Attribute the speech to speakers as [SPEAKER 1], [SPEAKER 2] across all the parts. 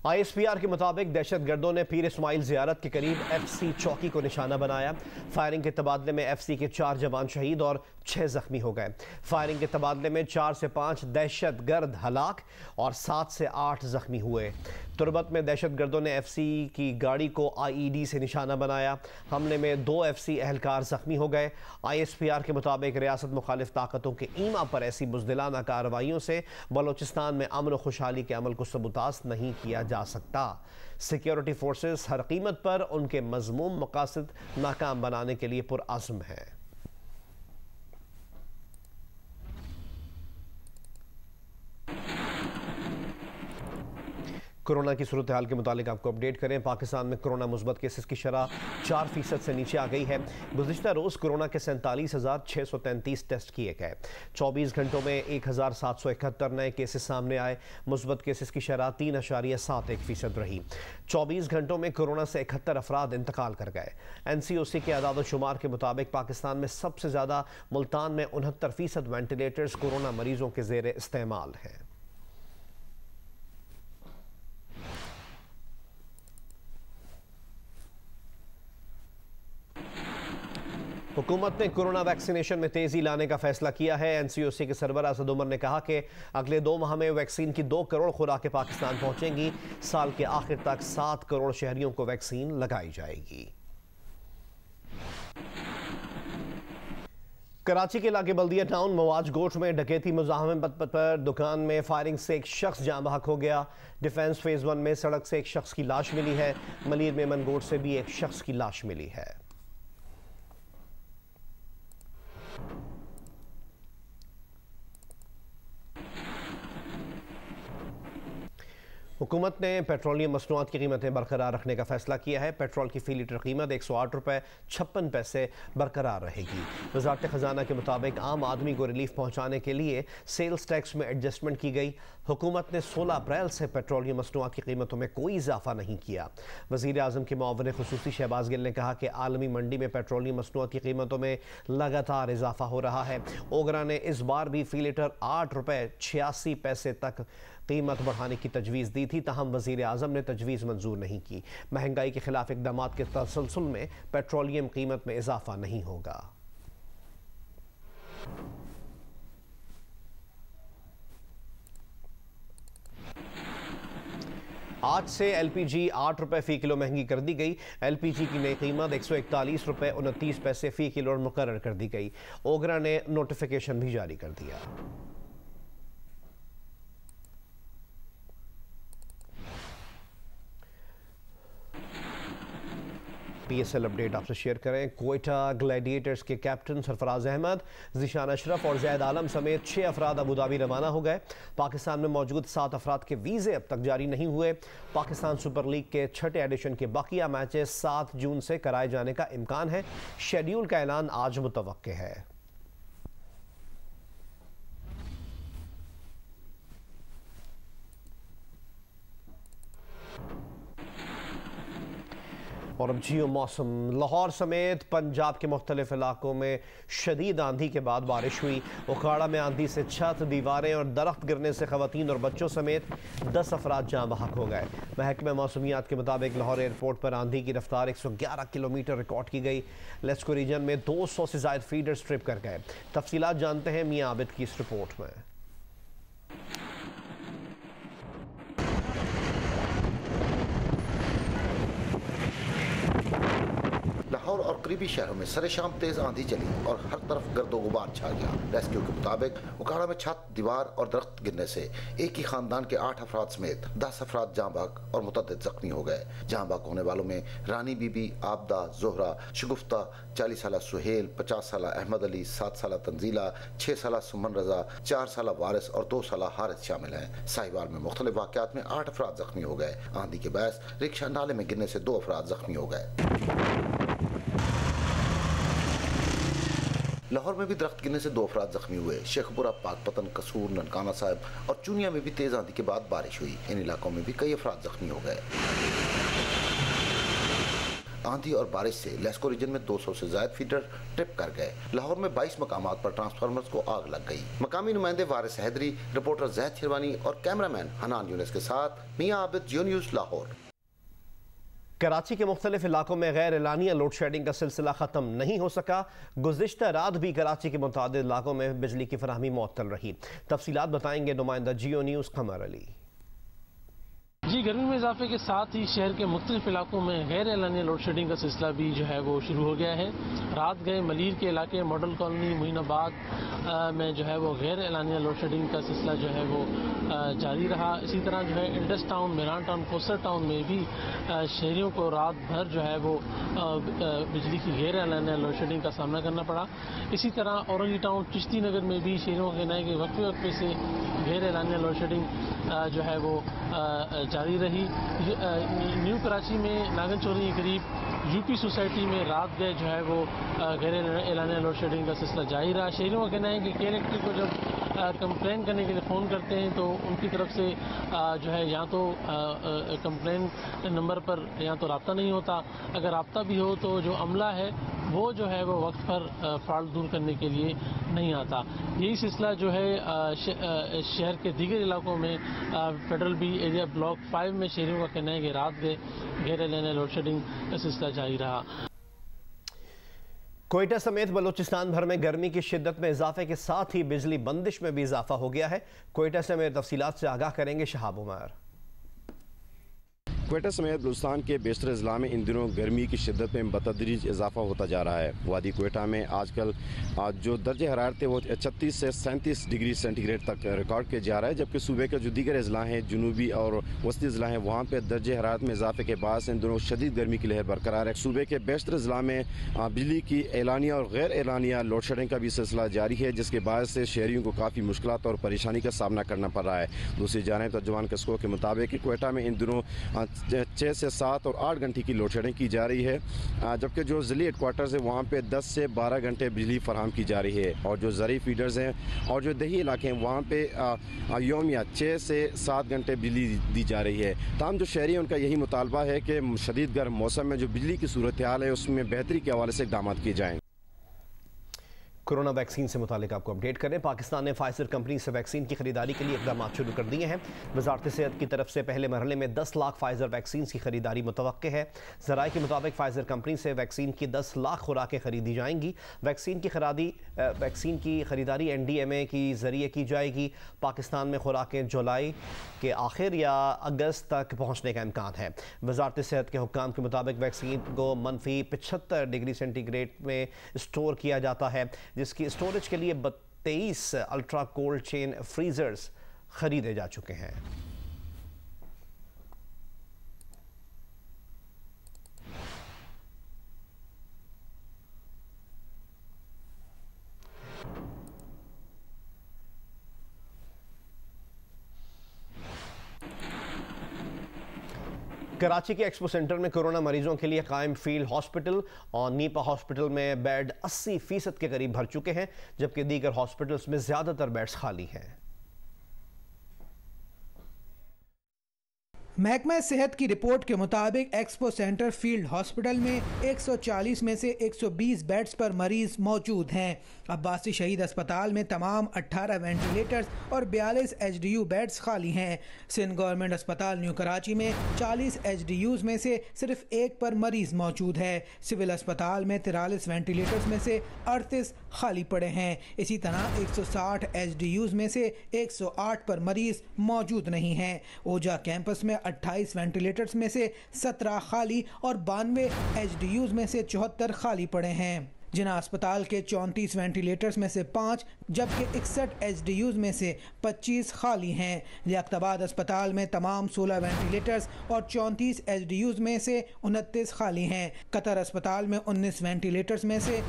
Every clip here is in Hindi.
[SPEAKER 1] ISPR के मुताबिक दहशत गर्दों ने पीर इस्माइल ज़ियारत के करीब FC चौकी को निशाना बनाया। फायरिंग के तबादले में FC के 4 जवान शहीद और 6 जख्मी हो गए। फायरिंग के तबादले में 4 से 5 दहशत गर्द हलाक और 7 से 8 जख्मी हुए। तुरबत में दहशत गर्दों ने FC की गाड़ी को IED से निशाना बनाया। हमले में 2 FC एहलकार जख्मी हो गए। ISPR के मुताबिक रियासत मुखालिफ ताकतों के ईमा पर ऐसी बुज़दिलाना कार्रवाइयों से बलोचिस्तान में अमन और खुशहाली के अमल को सबूतास नहीं किया जा सकता। सिक्योरिटी फोर्सेस हर कीमत पर उनके मज़मूम मकासद नाकाम बनाने के लिए पुरअज़्म है। कोरोना की सूरत हाल के मुतालिक आपको अपडेट करें। पाकिस्तान में कोरोना मुस्बत केसेस की शरह 4% से नीचे आ गई है। गुज़िश्ता रोज़ कोरोना के 47,633 टेस्ट किए गए। 24 घंटों में 1,771 नए केसेस सामने आए। मुस्बत केसेस की शरह 3.71% रही। 24 घंटों में कोरोना से 71 अफराद इंतकाल कर गए। NCOC के आदाद शुमार के मुताबिक पाकिस्तान में सबसे ज़्यादा मुल्तान में 69% वेंटिलेटर्स कोरोना मरीजों के ज़ेर इस्तेमाल हैं। हुकूमत ने कोरोना वैक्सीनेशन में तेजी लाने का फैसला किया है। NCOC के सरबराह असद उमर ने कहा कि अगले 2 माह में वैक्सीन की 2 करोड़ खुराकें पाकिस्तान पहुंचेंगी। साल के आखिर तक 7 करोड़ शहरियों को वैक्सीन लगाई जाएगी। कराची के इलाके बल्दिया टाउन मवाज गोट में डकैती मुज़ाहमत पर दुकान में फायरिंग से एक शख्स जाँ बहक हो गया। डिफेंस फेज़ 1 में सड़क से एक शख्स की लाश मिली है। मलीर मेमन गोट से भी एक शख्स की लाश मिली है। हुकूमत ने पेट्रोलियम मसनूआत की कीमतें बरकरार रखने का फैसला किया है। पेट्रोल की फ़ी लीटर कीमत 108 रुपये 56 पैसे बरकरार रहेगी। वज़ारत ख़जाना के मुताबिक आम आदमी को रिलीफ पहुँचाने के लिए सेल्स टैक्स में एडजस्टमेंट की गई। हुकूमत ने 16 अप्रैल से पेट्रोलियम मसनूआत की कीमतों में कोई इजाफा नहीं किया। वज़ीर आज़म के मुआविन खुसूसी शहबाज गिल ने कहा कि आलमी मंडी में पेट्रोलियम मसनूआत की कीमतों में लगातार इजाफा हो रहा है। ओगरा ने इस बार भी फ़ी लीटर 8 रुपये 86 पैसे तक कीमत बढ़ाने की तजवीज़ दी थी, तहम वज़ीर आज़म ने तजवीज़ मंजूर नहीं की। महंगाई के खिलाफ इक़दामात के तसलसल में पेट्रोलियम कीमत में इजाफा नहीं होगा। आज से LPG 8 रुपये फ़ी किलो महंगी कर दी गई। LPG की नई कीमत 141 रुपये 29 पैसे फ़ी किलो मुकर्रर कर दी गई। ओगरा ने नोटिफिकेशन भी जारी कर दिया। PSL अपडेट आपसे शेयर करें। कोयटा ग्लैडिएटर्स के कैप्टन सरफराज अहमद, ज़ीशान अशरफ और जैद आलम समेत 6 अफराद अबू धाबी रवाना हो गए। पाकिस्तान में मौजूद 7 अफराद के वीज़े अब तक जारी नहीं हुए। पाकिस्तान सुपर लीग के 6ठे एडिशन के बाकिया मैचेस 7 जून से कराए जाने का इम्कान है। शेड्यूल का ऐलान आज मुतवक्के है। और अब जियो मौसम। लाहौर समेत पंजाब के मुख्तलिफ इलाकों में शदीद आंधी के बाद बारिश हुई। उखाड़ा में आंधी से छत, दीवारें और दरख्त गिरने से खवातीन और बच्चों समेत 10 अफराद जाँ बहक हो गए। महकमा मौसमियात के मुताबिक लाहौर एयरपोर्ट पर आंधी की रफ्तार 111 किलोमीटर रिकॉर्ड की गई। लेस्को रीजन में 200 से ज़ायद फीडर स्ट्रिप कर गए। तफसीलात जानते हैं मियाँ आबिद की इस रिपोर्ट में।
[SPEAKER 2] लाहौर और करीबी शहरों में सरे शाम तेज आंधी चली और हर तरफ गर्दो गुबार छा गया। रेस्क्यू के मुताबिक उखाड़ा में छत, दीवार और दरख्त गिरने से एक ही खानदान के 8 अफराद समेत 10 अफराद जाँ बहक और मुतअद्दिद जख्मी हो गए। जाँ बहक होने वालों में रानी बीबी, आबदा, जोहरा, शगुफ्ता, 40 साला सुहेल, 50 साला अहमद अली, 7 साला तंजीला, 6 साला सुमन रजा, 4 साला वारिस और 2 साला हारिस शामिल हैं। साहिवाल में मुख्तलिफ वाक़यात में 8 अफराद जख्मी हो गए। आंधी के बायस रिक्शा नाले में गिरने से 2 अफराद जख्मी हो गए। लाहौर में भी दरख्त गिरने से 2 अफराद जख्मी हुए। शेखपुरा, पाकपतन, कसूर, ननकाना साहिब और चुनिया में भी तेज आंधी के बाद बारिश हुई। इन इलाकों में भी कई अफराद जख्मी हो गए। आंधी और बारिश से लेस्को रीजन में 200 से ज्यादा फीडर ट्रिप कर गए। लाहौर में 22 मकामात पर ट्रांसफार्मर्स को आग लग गई। मकामी नुमाइंदे वारिस हैदरी, रिपोर्टर जैद शिरवानी और कैमरामैन हनान यूनिस के साथ मियां आबिद, जियो न्यूज़, लाहौर।
[SPEAKER 1] कराची के मुख्तलिफ इलाकों में गैर एलानिया लोड शेडिंग का सिलसिला ख़त्म नहीं हो सका। गुज़िश्ता रात भी कराची के मुतादिद इलाकों में बिजली की फराहमी मुअत्तल रही। तफसीलात बताएंगे नुमाइंदा जियो न्यूज़ कमर अली।
[SPEAKER 3] जी, गर्मी में इजाफे के साथ ही शहर के मुख्तलिफ इलाकों में गैर एलानिया लोड शेडिंग का सिलसिला भी जो है वो शुरू हो गया है। रात गए मलीर के इलाके, मॉडल कॉलोनी, मोइनाबाद में जो है वो गैर एलानिया लोड शेडिंग का सिलसिला जो है वो जारी रहा। इसी तरह जो है Indus town, Mehran town, Kausar town में भी शहरियों को रात भर जो है वो बिजली की गैर एलानिया लोड शेडिंग का सामना करना पड़ा। इसी तरह औरंगी टाउन, चिश्ती नगर में भी शहरियों के नए के वक्फे से गैर एलानिया लोड शेडिंग जो है वो जारी रही। न्यू कराची में नागन चौरी के करीब यूपी सोसाइटी में रात गए जो है वो गैर एलानिया लोड शेडिंग का सिलसिला जारी रहा। शहरियों का कहना है कि के को जब कंप्लेन करने के लिए फ़ोन करते हैं तो उनकी तरफ से जो है या तो कंप्लेन नंबर पर या तो रब्ता नहीं होता, अगर रब्ता भी हो तो जो अमला है वो जो है वो वक्त पर फॉल्ट दूर करने के लिए नहीं आता। यही सिलसिला जो है शहर के दीगर इलाकों में फेडरल बी एरिया ब्लॉक 5 में शहरियों का कहना है कि रात गए गैर एलानिया लोड शेडिंग का सिलसिला जारी रहा।
[SPEAKER 1] कोयटा समेत बलूचिस्तान भर में गर्मी की शिद्दत में इजाफे के साथ ही बिजली बंदिश में भी इजाफा हो गया है। कोयटा से मेरे तफसीलात से आगाह करेंगे शहाब उमर।
[SPEAKER 4] कोयटा समेत बलूचिस्तान के बेशतर अजला में इन दिनों गर्मी की शिद्दत में बतदरीज इजाफा होता जा रहा है। वादी कोयटा में आजकल जो दर्जे हरारत है वो 36 से 37 डिग्री सेंटीग्रेड तक रिकॉर्ड किया जा रहा है, जबकि सूबे के जो दीगर अजला हैं, जनूबी और वस्ती अजला हैं, वहाँ पर दर्जे हरारत में इजाफे के बाद इन दिनों शदीद गर्मी की लहर बरकरार है। सूबे के बेशतर अजला में बिजली की एलानिया और गैर एलानिया लोड शेडिंग का भी सिलसिला जारी है, जिसके बाद से शहरियों को काफ़ी मुश्किलात और परेशानी का सामना करना पड़ रहा है। दूसरी जानिब तर्जुमान कस्को के मुताबिक कोयटा में इन दिनों 6 से 7 और 8 घंटे की लोड शेडिंग की जा रही है, जबकि जो ज़िली हेडक्वार्टर्स है वहाँ पे 10 से 12 घंटे बिजली फराहम की जा रही है, और जो ज़री फीडर्स हैं और जो दही इलाके हैं वहाँ पे योमिया 6 से 7 घंटे बिजली दी जा रही है। तमाम जो शहरी हैं उनका यही मुतालबा है कि शदीद गर्म मौसम में जो बिजली की सूरत हाल है उसमें बेहतरी के हवाले से इक़दाम किए जाएँ।
[SPEAKER 1] कोरोना वैक्सीन से मुतालिक आपको अपडेट करें। पाकिस्तान ने फाइजर कंपनी से वैक्सीन की खरीदारी के लिए इक़दाम शुरू कर दिए हैं। वजारत सेहत की तरफ से पहले मरहले में 10 लाख फाइजर वैक्सीन की खरीदारी मुतवक्के है। ज़राए के मुताबिक फाइजर कंपनी से वैक्सीन की 10 लाख खुराकें खरीदी जाएंगी। वैक्सीन की खरीदारी NDMA की ज़रिए की जाएगी। पाकिस्तान में खुराकें जुलाई के आखिर या अगस्त तक पहुँचने का इम्कान है। वजारत सेहत के हुक्काम के मुताबिक वैक्सीन को -75 डिग्री सेंटीग्रेड में स्टोर किया जाता है, जिसकी स्टोरेज के लिए 23 अल्ट्रा कोल्ड चेन फ्रीजर्स खरीदे जा चुके हैं। कराची के एक्सपो सेंटर में कोरोना मरीजों के लिए कायम फील्ड हॉस्पिटल और नीपा हॉस्पिटल में बेड 80% के करीब भर चुके हैं, जबकि दीगर हॉस्पिटल्स में ज़्यादातर बेड्स खाली हैं।
[SPEAKER 5] महकमा सेहत की रिपोर्ट के मुताबिक एक्सपो सेंटर फील्ड हॉस्पिटल में 140 में से 120 बेड्स पर मरीज मौजूद हैं। अब्बासी शहीद अस्पताल में तमाम 18 वेंटिलेटर्स और 42 HDU बेड्स खाली हैं। सिंध गवर्नमेंट अस्पताल न्यू कराची में 40 HDUs में से सिर्फ एक पर मरीज मौजूद है। सिविल अस्पताल में 43 वेंटिलेटर्स में से 38 खाली पड़े हैं। इसी तरह 160 HDUs में से 108 पर मरीज मौजूद नहीं हैं। ओजा कैंपस में 28 वेंटिलेटर्स में से 17 खाली और 92 HDUs में से 74 खाली पड़े हैं। जिना अस्पताल के 34 वेंटिलेटर्स में से 5 जबकि 61 HDUs में से 25 खाली हैं। लियाकताबाद अस्पताल में तमाम 16 वेंटिलेटर्स और 34 HDUs में से 29 खाली हैं। कतर अस्पताल में 19 वेंटिलेटर्स में से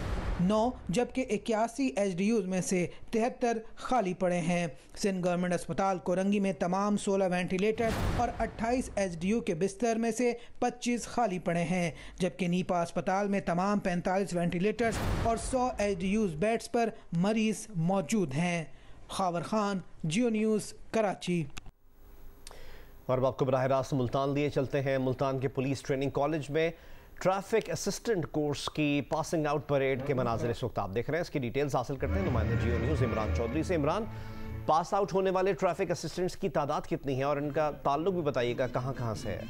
[SPEAKER 5] 9 जबकि 81 HDUs में से 73 खाली पड़े हैं। सिंध गवर्नमेंट अस्पताल कोरंगी में तमाम 16 वेंटिलेटर और 28 HDU के बिस्तर में से 25 खाली पड़े हैं, जबकि नीपा अस्पताल में तमाम 45 वेंटिलेटर्स और 100 HDUs बेड्स पर मरीज मौजूद हैं। खावर खान, जियो न्यूज़, कराची।
[SPEAKER 1] और अब आपको बराह रास्त मुल्तान लिए चलते हैं। मुल्तान के पुलिस ट्रेनिंग कॉलेज में ट्रैफिक असिस्टेंट कोर्स की पासिंग आउट परेड के मनाज़िर इस वक्त आप देख रहे हैं। इसकी डिटेल्स हासिल करते हैं नुमाइंदा जियो न्यूज़ इमरान चौधरी से। इमरान, पास आउट होने वाले ट्रैफिक असिस्टेंट्स की तादाद कितनी है और इनका ताल्लुक भी बताइएगा कहाँ कहाँ से है?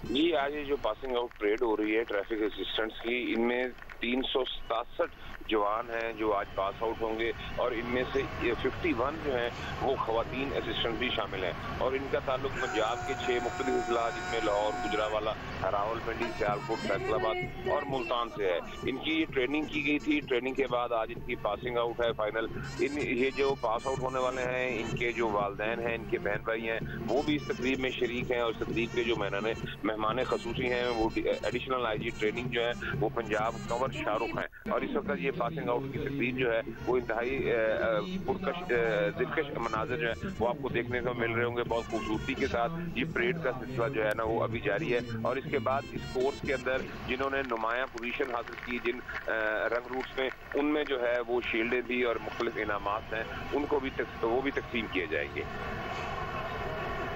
[SPEAKER 6] जी, आज ये जो पासिंग आउट परेड हो रही है ट्रैफिक असिस्टेंट्स की, इनमें 367 जवान हैं जो आज पास आउट होंगे और इनमें से 51 जो हैं वो खवातीन असिस्टेंट भी शामिल हैं और इनका ताल्लुक पंजाब के 6 मुख्तलिफ जिला जिसमें लाहौर, गुजरांवाला, रावलपिंडी, सियालकोट, फैसलाबाद और मुल्तान से है। इनकी ये ट्रेनिंग की गई थी। ट्रेनिंग के बाद आज इनकी पासिंग आउट है फाइनल। ये जो पास आउट होने वाले हैं इनके जो वालिदैन हैं, इनके बहन भाई हैं, वो भी इस तकरीब में शरीक हैं और इस तकरीब के जो मेहमान खसूसी हैं वो एडिशनल IG ट्रेनिंग जो है वो पंजाब कंवर शाहरुख हैं और इस वक्त ये पासिंग आउट की तकरीब जो है वो इंतहाई दिलकश मनाज़िर जो है वो आपको देखने को मिल रहे होंगे। बहुत खूबसूरती के साथ ये परेड का सिलसिला जो है ना वो अभी जारी है और इसके बाद इस कोर्स के अंदर जिन्होंने नुमाया पोजीशन हासिल की जिन रंग रूट्स में, उनमें जो है वो शील्डें भी और मुख्तलिफ इनामात हैं, उनको भी वो भी तकसीम किए जाएंगे।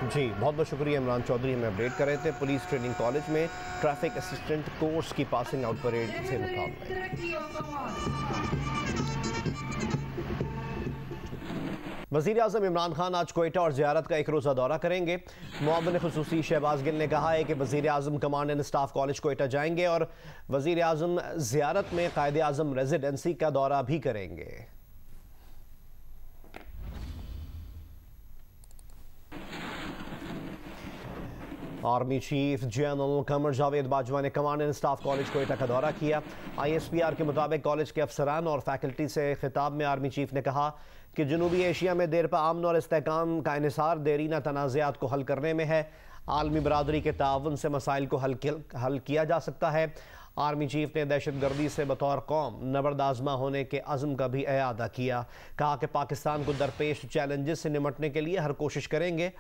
[SPEAKER 1] जी, बहुत बहुत शुक्रिया इमरान चौधरी, हमें अपडेट कर रहे थे। पुलिस ट्रेनिंग कॉलेज में ट्रैफिक असिस्टेंट कोर्स की पासिंग आउट परेड से मुकाबला। वज़ीर आज़म इमरान खान आज क्वेटा और ज़ियारत का एक रोज़ा दौरा करेंगे। मुअव्विन ख़ुसूसी शहबाज गिल ने कहा है कि वज़ीर आज़म command and staff college Quetta जाएंगे और वज़ीर आज़म ज़ियारत में क़ायदे आज़म रेजिडेंसी का दौरा भी करेंगे। Army chief general Qamar Javed Bajwa ने command and staff college Quetta का दौरा किया। ISPR के मुताबिक कॉलेज के अफसरान और फैकल्टी से खिताब में आर्मी चीफ ने कहा कि जनूबी एशिया में देर पर अमन और इस्तेहकाम का इन्हिसार देरीना तनाज़ात को हल करने में है। आलमी बरादरी के ताउन से मसाइल को हल किया जा सकता है। आर्मी चीफ ने दहशत गर्दी से बतौर कौम नबर्दाज़मा होने के अज़्म का भी इआदा किया। कहा कि पाकिस्तान को दरपेश चैलेंजेस से निमटने के लिए हर कोशिश करेंगे।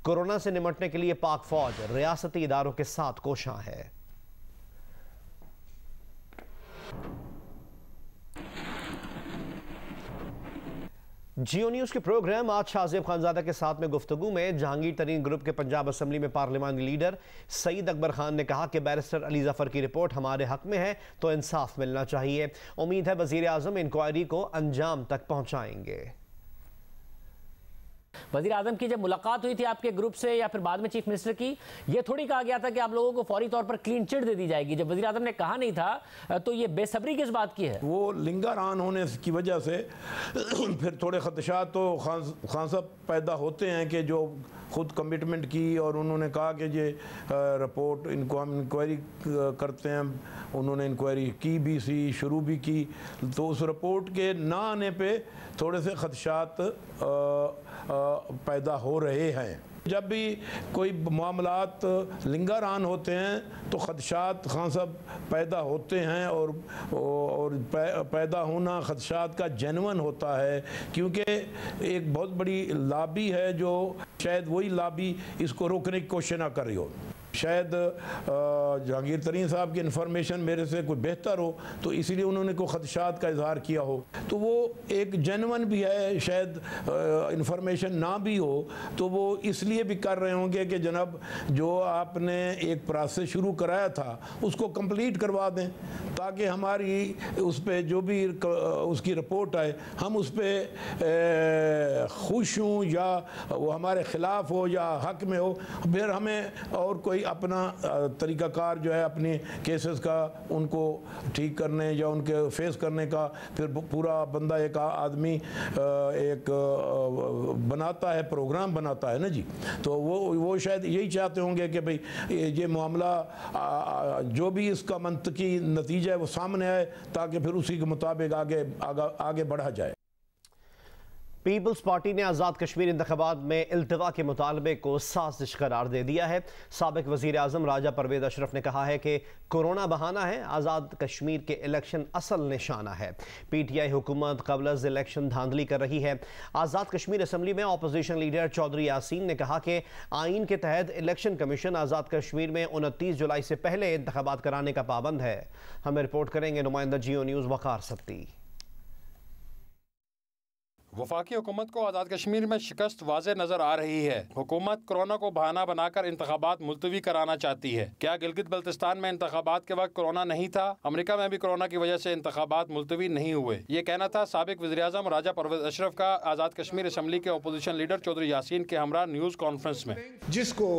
[SPEAKER 1] कोरोना से निमटने के लिए पाक फौज रियासती इदारों के साथ कोशां है। जियो न्यूज़ के प्रोग्राम आज शाहज़ेब खानज़ादा के साथ में गुफ्तगू में जहांगीर तरीन ग्रुप के पंजाब असम्बली में पार्लिमानी लीडर सईद अकबर खान ने कहा कि बैरिस्टर अली ज़फ़र की रिपोर्ट हमारे हक में है तो इंसाफ मिलना चाहिए। उम्मीद है वज़ीर आज़म इंक्वायरी को अंजाम तक पहुँचाएंगे।
[SPEAKER 7] वज़ीर आज़म की जब मुलाकात हुई थी आपके ग्रुप से या फिर बाद में चीफ मिनिस्टर की, ये थोड़ी कहा गया था कि आप लोगों को फौरी तौर पर क्लीन चिट दे दी जाएगी। जब वज़ीर आज़म ने कहा नहीं था तो ये बेसब्री किस बात की है? वो
[SPEAKER 8] लिंगारान होने की वजह से फिर थोड़े खदशात तो खान साहब पैदा होते हैं कि जो खुद कमिटमेंट की और उन्होंने कहा कि ये रिपोर्ट इनको हम इंक्वायरी करते हैं। उन्होंने इंक्वायरी की भी सी, शुरू भी की, तो उस रिपोर्ट के ना आने पे थोड़े से खदशात पैदा हो रहे हैं। जब भी कोई मामलात लिंगारान होते हैं तो खदशात खान साहब पैदा होते हैं और पैदा होना खदशात का जेन्युइन होता है, क्योंकि एक बहुत बड़ी लॉबी है जो शायद वही लॉबी इसको रोकने की कोशिश ना कर रही हो। शायद जहांगीर तरीन साहब की इन्फॉर्मेशन मेरे से कोई बेहतर हो तो इसीलिए उन्होंने कोई खदशात का इजहार किया हो, तो वो एक जेन्युइन भी है। शायद इन्फॉर्मेशन ना भी हो तो वो इसलिए भी कर रहे होंगे कि जनाब जो आपने एक प्रोसेस शुरू कराया था उसको कंप्लीट करवा दें, ताकि हमारी उस पर जो भी उसकी रिपोर्ट आए हम उस पर खुश हों या वो हमारे ख़िलाफ़ हो या हक में हो, फिर हमें और कोई अपना तरीक़ाकार जो है अपने केसेस का उनको ठीक करने या उनके फेस करने का फिर पूरा बंदा एक आदमी एक बनाता है, प्रोग्राम बनाता है ना जी। तो वो शायद यही चाहते होंगे कि भाई ये मामला जो भी इसका मंतकी नतीजा है वो सामने आए ताकि फिर उसी के मुताबिक आगे बढ़ा जाए।
[SPEAKER 1] पीपल्स पार्टी ने आज़ाद कश्मीर इंतखाबात में इल्तिवा के मुतालबे को साजिश करार दे दिया है। साबिक वज़ीर आज़म राजा परवेज़ अशरफ ने कहा है कि कोरोना बहाना है, आज़ाद कश्मीर के इलेक्शन असल निशाना है। PTI हुकूमत क़ब्ल इलेक्शन धांधली कर रही है। आज़ाद कश्मीर असम्बली में अपोजिशन लीडर चौधरी यासीन ने कहा कि आइन के तहत इलेक्शन कमीशन आज़ाद कश्मीर में 29 जुलाई से पहले इंतखाबात कराने का पाबंद है। हमें रिपोर्ट करेंगे नुमाइंदा जियो न्यूज़ वक़ार सब्ती।
[SPEAKER 9] वफाकी हुकूमत को आज़ाद कश्मीर में शिकस्त वाज़े नजर आ रही है। हुकूमत कोरोना को बहाना बनाकर इंतखाबात मुलतवी कराना चाहती है। क्या गिलगित बल्तिस्तान में इंतखाबात के वक्त कोरोना नहीं था? अमेरिका में भी कोरोना की वजह से इंतखाबात मुलतवी नहीं हुए। ये कहना था साबिक वज़ीर-ए-आज़म राजा परवेज़ अशरफ का आज़ाद कश्मीर असम्बली के अपोजिशन लीडर चौधरी यासीन के हमरा न्यूज़ कॉन्फ्रेंस में।
[SPEAKER 8] जिसको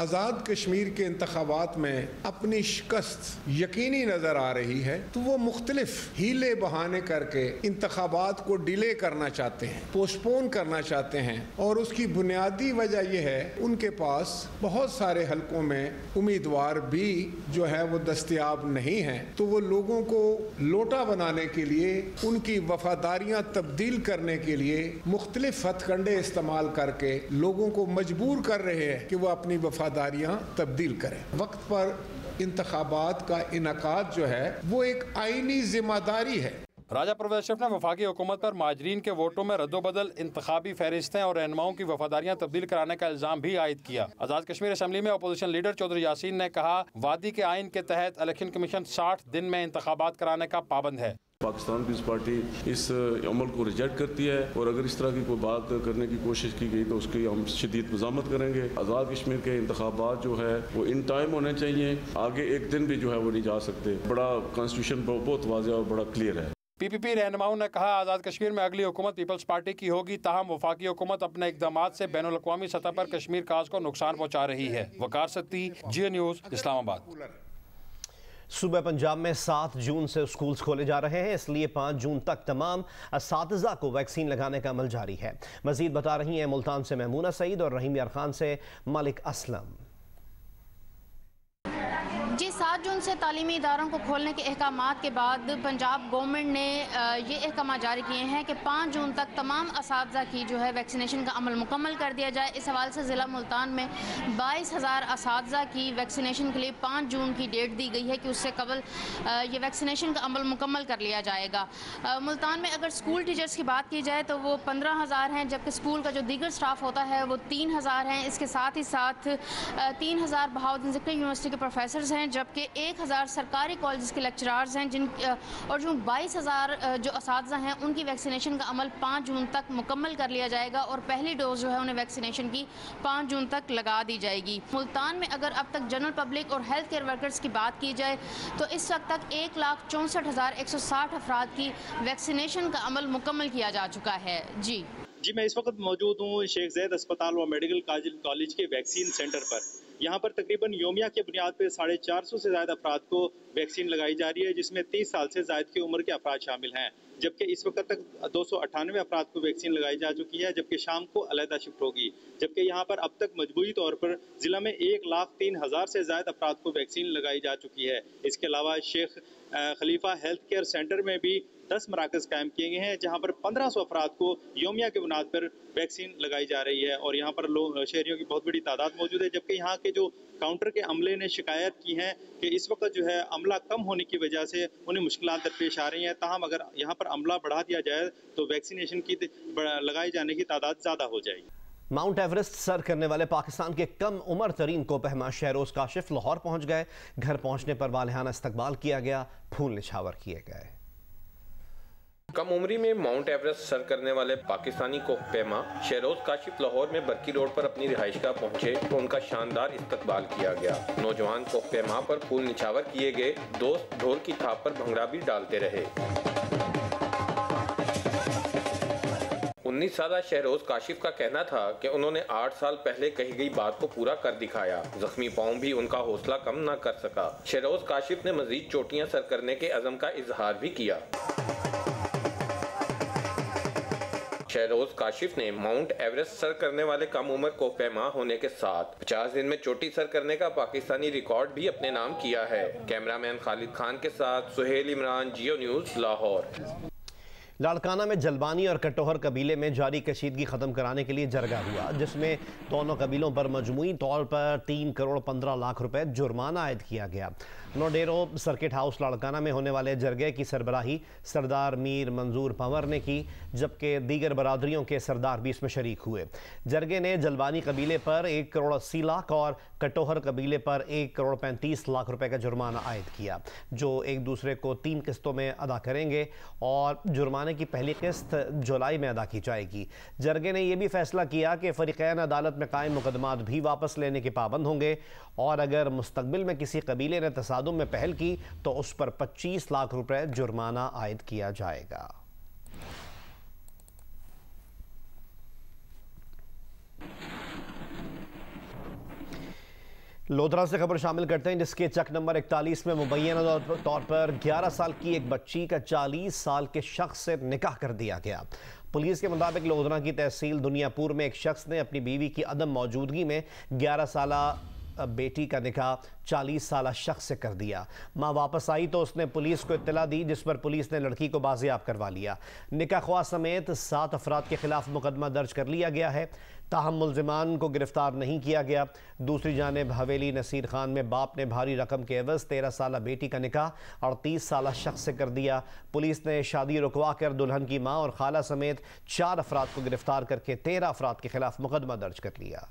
[SPEAKER 8] आज़ाद कश्मीर के इंतखाबात में अपनी शिकस्त यकीनी नजर आ रही है, तो वो मुख्तलिफ हीले बहाने करके इंतखाबात को डिले करना चाहते हैं, पोस्टपोन करना चाहते हैं। और उसकी बुनियादी वजह यह है उनके पास बहुत सारे हलकों में उम्मीदवार भी जो है वो दस्तयाब नहीं हैं। तो वो लोगों को लोटा बनाने के लिए, उनकी वफादारियां तब्दील करने के लिए मुख्तलिफ हथकंडे इस्तेमाल करके लोगों को मजबूर कर रहे हैं कि वो अपनी वफादारियां तब्दील करें। वक्त पर इंतखाबात का इनकाद जो है वो एक आईनी जिम्मेदारी है।
[SPEAKER 9] राजा परवेज़ अशरफ ने वफाकी हुकूमत पर माजरीन के वोटों में रद्दोबदल, इंतखाबी फहरिस्तें और रहनुमाओं की वफादारियां तब्दील कराने का इल्जाम भी आयद किया। आज़ाद कश्मीर असम्बली में अपोजिशन लीडर चौधरी यासीन ने कहा, वादी के आइन के तहत इलेक्शन कमीशन 60 दिन में इंतखाबात कराने का पाबंद है।
[SPEAKER 10] पाकिस्तान पीपल्स पार्टी इस अमल को रिजेक्ट करती है और अगर इस तरह की कोई बात करने की कोशिश की गई तो उसकी हम शदीद मज़ामत करेंगे। आज़ाद कश्मीर के इंतखाबात जो है वो इन टाइम होने चाहिए, आगे एक दिन भी जो है वो नहीं जा सकते। बड़ा कॉन्स्टिट्यूशन बहुत वाज़ेह और बड़ा क्लियर है।
[SPEAKER 9] PPP रहनुमाओं ने कहा, आज़ाद कश्मीर में अगली हुकूमत पीपल्स पार्टी की होगी, ताहम वफाकी हुकूमत अपने इक़दामात से बैनुल-अक़वामी सतह पर कश्मीर काज को नुकसान पहुँचा रही है। वकार सत्ती, जियो न्यूज़, इस्लामाबाद।
[SPEAKER 1] सूबे पंजाब में 7 जून से स्कूल्स खोले जा रहे हैं, इसलिए 5 जून तक तमाम असातिज़ा को वैक्सीन लगाने का अमल जारी है। मज़ीद बता रही हैं मुल्तान से महमूना सईद और रहीम यार खान से मालिक असलम।
[SPEAKER 11] जी, 7 जून से तालीमी इदारों को खोलने के अहकामात के बाद पंजाब गवर्नमेंट ने ये अहकाम जारी किए हैं कि 5 जून तक तमाम असातिज़ा की जो है वैक्सीनेशन का अमल मुकम्मल कर दिया जाए। इस हवाले से ज़िला मुल्तान में 22,000 असातिज़ा की वैक्सीनेशन के लिए 5 जून की डेट दी गई है कि उससे कबल ये वैक्सीनेशन का अमल मुकम्मल कर लिया जाएगा। मुल्तान में अगर स्कूल टीचर्स की बात की जाए तो वो 15,000 हैं, जबकि स्कूल का जो दीगर स्टाफ होता है वो 3,000 हैं। इसके साथ ही साथ 3,000 बहाउद्दीन ज़िक्री यूनिवर्सिटी के प्रोफेसर्स हैं, जबकि 1,000 सरकारी कॉलेज के लेक्चरार्स हैं और जो 22,000 जो असातिज़ा हैं उनकी वैक्सीनेशन का अमल 5 जून तक मुकम्मल कर लिया जाएगा और पहली डोज जो है उन्हें वैक्सीनेशन की 5 जून तक लगा दी जाएगी। मुल्तान में अगर अब तक जनरल पब्लिक और हेल्थ केयर वर्कर्स की बात की जाए तो इस वक्त तक 1,64,160 अफराद की वैक्सीनेशन का अमल मुकम्मल किया जा चुका है। जी,
[SPEAKER 12] मैं इस वक्त मौजूद हूँ शेख ज़ैद अस्पताल व मेडिकल कॉलेज के वैक्सीन सेंटर पर। यहाँ पर तकरीबन योमिया के बुनियाद पर 450 से ज़्यादा अफराद को वैक्सीन लगाई जा रही है, जिसमें 30 साल से ज़ायद की उम्र के अफराद शामिल हैं। जबकि इस वक्त तक 298 अफराद को वैक्सीन लगाई जा चुकी है, जबकि शाम को अलहदा शिफ्ट होगी। जबकि यहाँ पर अब तक मजबूरी तौर पर ज़िला में 1,03,000 से ज़्यादा अफराद को वैक्सीन लगाई जा चुकी है। इसके अलावा शेख खलीफा हेल्थ केयर सेंटर में भी 10 मराकज़ कायम किए गए हैं, जहाँ पर 1500 अफराद को योमिया के बुनियाद पर वैक्सीन लगाई जा रही है और यहाँ पर शहरियों की बहुत बड़ी तादाद मौजूद है। जबकि यहाँ के जो काउंटर के अमले ने शिकायत की है कि इस वक्त जो है अमला कम होने की वजह से उन्हें मुश्किलात दरपेश आ रही हैं। ताहम अगर यहाँ पर अमला बढ़ा दिया जाए तो वैक्सीनेशन की लगाए जाने की तादाद ज़्यादा हो जाएगी।
[SPEAKER 1] माउंट एवरेस्ट सर करने वाले पाकिस्तान के कम उम्र तरीन कोपहमा शहरोज काशिफ लाहौर पहुंच गए। घर पहुंचने पर वालिहाना इस्तकबाल किया गया, फूल निछावर किए गए।
[SPEAKER 13] कम उम्री में माउंट एवरेस्ट सर करने वाले पाकिस्तानी कोहपैमा शहरोज काशिफ लाहौर में बरकी रोड पर अपनी रिहाइशगाह पहुंचे तो उनका शानदार इस्तकबाल किया गया। नौजवान कोहपैमा पर फूल निछावर किए गए, दोस्त ढोल की थाप पर भंगड़ा भी डालते रहे। 19 साल शहरोज काशिफ का कहना था कि उन्होंने 8 साल पहले कही गई बात को पूरा कर दिखाया। जख्मी पाँव भी उनका हौसला कम न कर सका। शहरोज काशिफ ने मजीद चोटियां सर करने के अज़म का इजहार भी किया। शहरोज काशिफ ने माउंट एवरेस्ट सर करने वाले कम उम्र कोहपैमा होने के साथ 50 दिन में चोटी सर करने का पाकिस्तानी रिकॉर्ड भी अपने नाम किया है। कैमरामैन खालिद खान के साथ सुहेल इमरान, जियो न्यूज़, लाहौर।
[SPEAKER 1] लाड़काना में जलबानी और कटोहर कबीले में जारी कशीदगी ख़त्म कराने के लिए जरगा हुआ, जिसमें दोनों कबीलों पर मजमूई तौर पर 3 करोड़ 15 लाख रुपए जुर्माना आयद किया गया। नोडेरो सर्किट हाउस लाड़काना में होने वाले जरगे की सरबराही सरदार मीर मंजूर पंवर ने की, जबकि दीगर बरादरियों के सरदार भी इसमें शरीक हुए। जरगे ने जलबानी कबीले पर 1 करोड़ 80 लाख और कटोहर कबीले पर 1 करोड़ 35 लाख रुपए का जुर्माना आयद किया, जो एक दूसरे को 3 किस्तों में अदा करेंगे और जुर्माने जुर्माने की पहली किस्त जुलाई में अदा की जाएगी। जरगे ने यह भी फैसला किया कि फरीक़ैन अदालत में कायम मुकदमात भी वापस लेने के पाबंद होंगे और अगर मुस्तकबिल में किसी कबीले ने तसादुम में पहल की तो उस पर 25 लाख रुपए जुर्माना आयद किया जाएगा। लोधरा से खबर शामिल करते हैं, जिसके चक नंबर 41 में मुबैना तौर पर 11 साल की एक बच्ची का 40 साल के शख्स से निकाह कर दिया गया। पुलिस के मुताबिक लोधरा की तहसील दुनियापुर में एक शख्स ने अपनी बीवी की अदम मौजूदगी में 11 साल बेटी का निकाह 40 साल शख्स से कर दिया। माँ वापस आई तो उसने पुलिस को इत्तला दी, जिस पर पुलिस ने लड़की को बाजियाब करवा लिया। निकाह ख्वाह समेत 7 अफराद के खिलाफ मुकदमा दर्ज कर लिया गया है। ताहम मुल्जिमान को गिरफ्तार नहीं किया गया। दूसरी जानिब हवेली नसीर खान में बाप ने भारी रकम के एवज 13 साल बेटी का निकाह 38 साल शख्स से कर दिया। पुलिस ने शादी रुकवा कर दुल्हन की माँ और खाला समेत 4 अफराद को गिरफ्तार करके 13 अफराद के खिलाफ मुकदमा दर्ज कर लिया।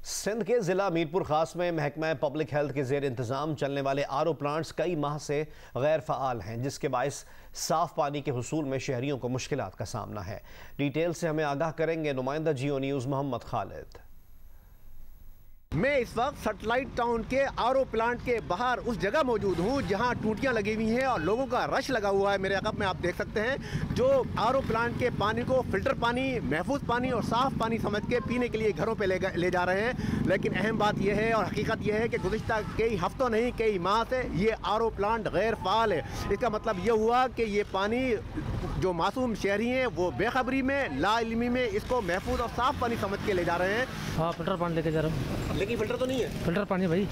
[SPEAKER 1] सिंध के जिला मीरपुर खास में महकमा पब्लिक हेल्थ के जेर इंतजाम चलने वाले आरओ प्लांट्स कई माह से गैर फ़ाल हैं, जिसके बायस साफ पानी के हुसूल में शहरियों को मुश्किलात का सामना है। डिटेल से हमें आगाह करेंगे नुमाइंदा जियो न्यूज़ मोहम्मद खालिद।
[SPEAKER 14] मैं इस वक्त सैटेलाइट टाउन के आरओ प्लांट के बाहर उस जगह मौजूद हूँ जहाँ टूटियाँ लगी हुई हैं और लोगों का रश लगा हुआ है। मेरे अकब में आप देख सकते हैं जो आरओ प्लांट के पानी को फिल्टर पानी, महफूज पानी और साफ़ पानी समझ के पीने के लिए घरों पे ले जा रहे हैं। लेकिन अहम बात यह है और हकीकत यह है कि गुज़िश्ता कई हफ्तों नहीं कई माह से ये आरओ प्लांट गैर फ़ाल है। इसका मतलब ये हुआ कि ये पानी जो मासूम शहरी हैं वो बेखबरी में, लाइल्मी में इसको महफूज और साफ़ पानी समझ के ले जा रहे हैं।
[SPEAKER 15] हाँ, फिल्टर पानी लेके जा रहा हूँ।
[SPEAKER 14] लेकिन फिल्टर तो नहीं है।
[SPEAKER 15] फिल्टर पानी भाई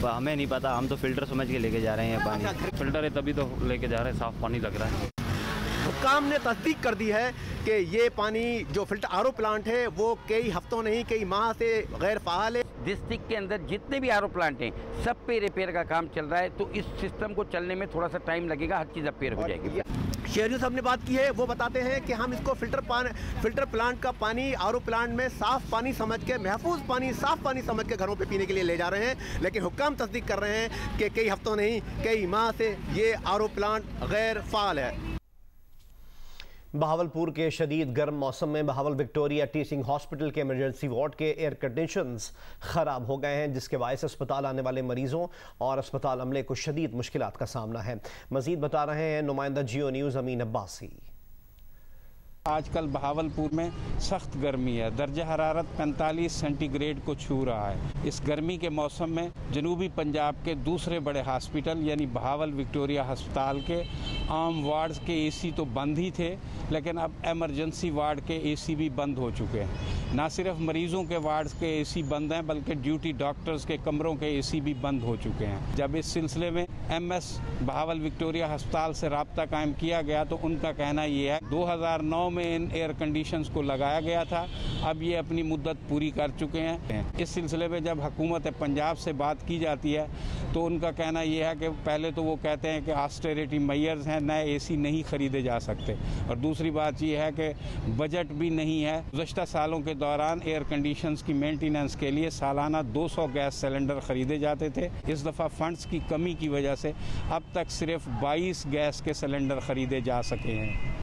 [SPEAKER 16] हमें नहीं पता, हम तो फिल्टर समझ के लेके जा रहे हैं पानी।
[SPEAKER 15] फिल्टर है तभी तो लेके जा रहे हैं, साफ पानी लग रहा है।
[SPEAKER 14] हुक्काम ने तस्दीक कर दी है कि ये पानी जो फिल्टर आरओ प्लांट है वो कई हफ्तों नहीं कई माह से गैर फ़ाल है।
[SPEAKER 17] डिस्ट्रिक्ट के अंदर जितने भी आरओ प्लांट हैं सब पे रिपेयर का काम चल रहा है, तो इस सिस्टम को चलने में थोड़ा सा टाइम लगेगा, हर चीज़ रिपेयर हो जाएगी।
[SPEAKER 14] शहरियों से हमने बात की है, वो बताते हैं कि हम इसको फिल्टर प्लांट का पानी आरओ प्लांट में साफ़ पानी समझ के, महफूज पानी, साफ़ पानी समझ के घरों पे पीने के लिए ले जा रहे हैं। लेकिन हुक्काम तस्दीक कर रहे हैं कि कई हफ्तों नहीं कई माह से ये आरओ प्लांट गैर फ़ाल है।
[SPEAKER 1] बहावलपुर के शदीद गर्म मौसम में बहावल विक्टोरिया टीचिंग हॉस्पिटल के इमरजेंसी वार्ड के एयर कंडीशंस ख़राब हो गए हैं, जिसके बायस अस्पताल आने वाले मरीजों और अस्पताल अमले को शदीद मुश्किलात का सामना है। मजीद बता रहे हैं नुमाइंदा जियो न्यूज़ अमीन अब्बासी।
[SPEAKER 18] आजकल बहावलपुर में सख्त गर्मी है, दर्जा हरारत 45 सेंटीग्रेड को छू रहा है। इस गर्मी के मौसम में जनूबी पंजाब के दूसरे बड़े हॉस्पिटल यानी बहावल विक्टोरिया अस्पताल के आम वार्ड्स के एसी तो बंद ही थे, लेकिन अब एमरजेंसी वार्ड के एसी भी बंद हो चुके हैं। ना सिर्फ मरीजों के वार्ड्स के एसी बंद हैं बल्कि ड्यूटी डॉक्टर्स के कमरों के एसी भी बंद हो चुके हैं। जब इस सिलसिले में एमएस बहावल विक्टोरिया अस्पताल से रब्ता कायम किया गया तो उनका कहना ये है 2009 में इन एयर कंडीशंस को लगाया गया था, अब ये अपनी मुद्दत पूरी कर चुके हैं। इस सिलसिले में जब हुकूमत पंजाब से बात की जाती है तो उनका कहना ये है कि पहले तो वो कहते हैं कि ऑस्टेरिटी मेजर्स हैं, नए एसी नहीं खरीदे जा सकते, और दूसरी बात ये है कि बजट भी नहीं है। गुज़श्ता सालों के दौरान एयर कंडीशंस की मेंटेनेंस के लिए सालाना 200 गैस सिलेंडर खरीदे जाते थे। इस दफ़ा फंड्स की कमी की वजह से अब तक सिर्फ 22 गैस के सिलेंडर खरीदे जा सके हैं।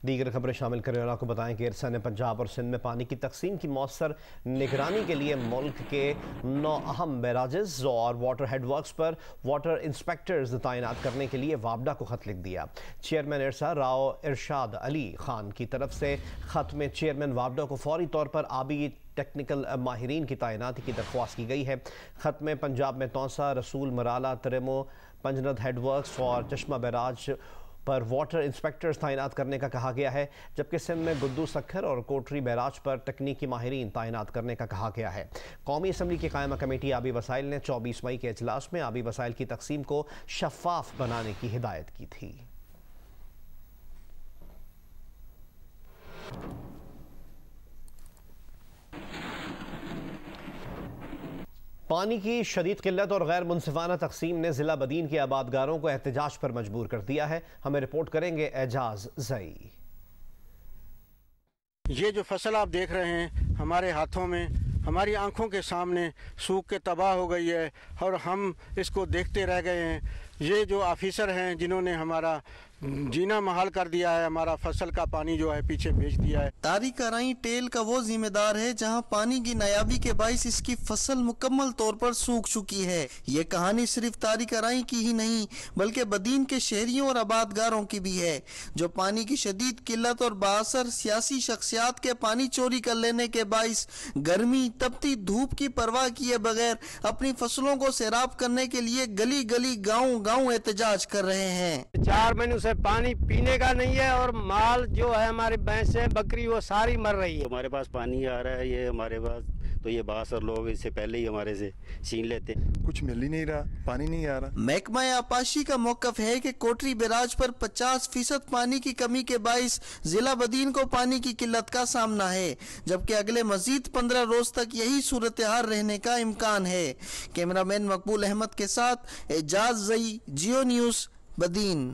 [SPEAKER 1] दीगर खबरें शामिल करने वालों को बताएं कि इरसा ने पंजाब और सिंध में पानी की तकसीम की मौसर निगरानी के लिए मुल्क के 9 अहम बैराजेस और वाटर हेडवर्क्स पर वाटर इंस्पेक्टर्स तैनात करने के लिए वापडा को खत लिख दिया। चेयरमैन इरसा राव इरशाद अली खान की तरफ से खत में चेयरमैन वापडा को फौरी तौर पर आबी टेक्निकल माहिरीन की तैनाती की दरख्वास्त की गई है। खत में पंजाब में तौसा, रसूल, मराला, तरेमो, पंजनद हेडवर्क्स और चश्मा बैराज पर वाटर इंस्पेक्टर्स तैनात करने का कहा गया है, जबकि सिंध में गुद्दू सखर और कोटरी बैराज पर तकनीकी माहिरीन तैनात करने का कहा गया है। कौमी असम्बली की कायमा कमेटी आबी वसाइल ने 24 मई के इजलास में आबी वसाइल की तकसीम को शफाफ बनाने की हिदायत की थी। पानी की शदीद किल्लत और गैर मुनसिफाना तकसीम ने जिला बदीन के आबादगारों को एहतजाज पर मजबूर कर दिया है। हमें रिपोर्ट करेंगे एजाज जई।
[SPEAKER 19] ये जो फसल आप देख रहे हैं हमारे हाथों में, हमारी आंखों के सामने सूख के तबाह हो गई है और हम इसको देखते रह गए हैं। ये जो ऑफिसर हैं जिन्होंने हमारा जीना महाल कर दिया है, हमारा फसल का पानी जो है पीछे भेज दिया है।
[SPEAKER 20] तारिक अराई टेल का वो जिम्मेदार है जहां पानी की नायाबी के बाइस इसकी फसल मुकम्मल तौर पर सूख चुकी है। ये कहानी सिर्फ तारिक अराई की ही नहीं बल्कि बदीन के शहरियों और आबादगारों की भी है, जो पानी की शदीद किल्लत और बाअसर सियासी शख्सियात के पानी चोरी कर लेने के बाइस गर्मी तपती धूप की परवाह किए बगैर अपनी फसलों को सैराब करने के लिए गली गली गाँव गाँव एहतजाज कर रहे हैं।
[SPEAKER 21] 4 महीनों से पानी पीने का नहीं है और माल जो है हमारी भैंसें बकरी वो सारी मर रही है।
[SPEAKER 22] हमारे पास पानी आ रहा है, ये हमारे पास तो ये बासर लोग इससे पहले ही हमारे से छीन लेते।
[SPEAKER 23] कुछ मिल ही नहीं रहा, पानी नहीं आ रहा।
[SPEAKER 20] महकमा आपाशी का मौकफ है कि कोटरी बैराज पर 50% पानी की कमी के बाइस जिला बदीन को पानी की किल्लत का सामना है, जबकि अगले मजीद 15 रोज तक यही सूरत हाल रहने का इम्कान है। कैमरामैन मकबूल अहमद के साथ एजाज जई, जियो न्यूज, बदीन।